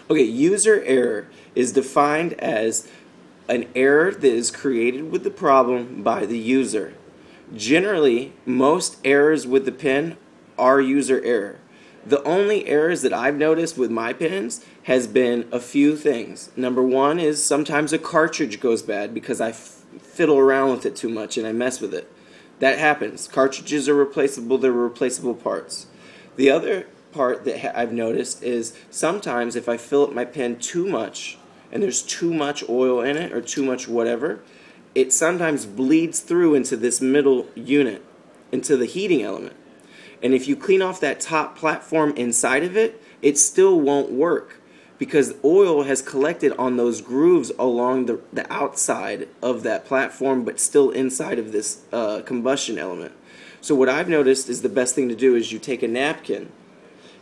Okay, user error is defined as an error that is created with the problem by the user. Generally, most errors with the pen are user error. The only errors that I've noticed with my pens has been a few things. Number one is sometimes a cartridge goes bad because I fiddle around with it too much and I mess with it. That happens. Cartridges are replaceable, they're replaceable parts. The other part that I've noticed is sometimes if I fill up my pen too much and there's too much oil in it or too much whatever, it sometimes bleeds through into this middle unit, into the heating element. And if you clean off that top platform inside of it, it still won't work because oil has collected on those grooves along the outside of that platform, but still inside of this combustion element. So what I've noticed is the best thing to do is you take a napkin,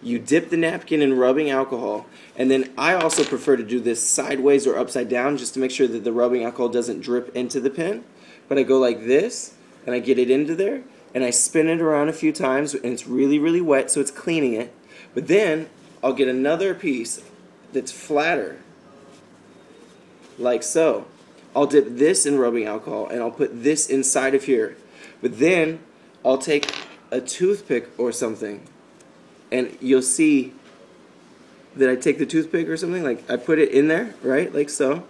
you dip the napkin in rubbing alcohol, and then I also prefer to do this sideways or upside down just to make sure that the rubbing alcohol doesn't drip into the pen. But I go like this, and I get it into there, and I spin it around a few times, and it's really, really wet, so it's cleaning it. But then I'll get another piece that's flatter, like so. I'll dip this in rubbing alcohol, and I'll put this inside of here. But then I'll take a toothpick or something, and you'll see that I take the toothpick or something, like I put it in there, right, like so.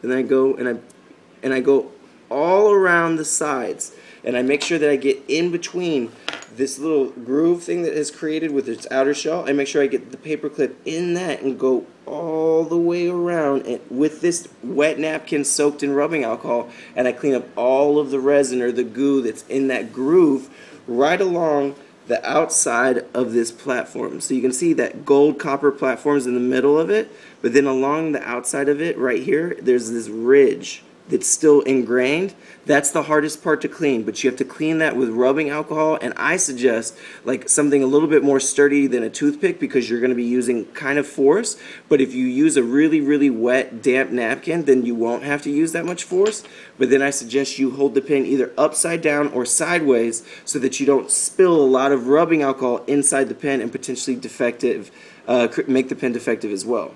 And then I go and I go all around the sides, and I make sure that I get in between this little groove thing that is created with its outer shell. I make sure I get the paper clip in that and go all the way around and with this wet napkin soaked in rubbing alcohol, and I clean up all of the resin or the goo that's in that groove right along the outside of this platform. So you can see that gold copper platform is in the middle of it, but then along the outside of it right here, there's this ridge that's still ingrained. That's the hardest part to clean, but you have to clean that with rubbing alcohol, and I suggest like something a little bit more sturdy than a toothpick because you're going to be using kind of force. But if you use a really, really wet, damp napkin, then you won't have to use that much force. But then I suggest you hold the pen either upside down or sideways so that you don't spill a lot of rubbing alcohol inside the pen and potentially make the pen defective as well.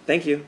Thank you.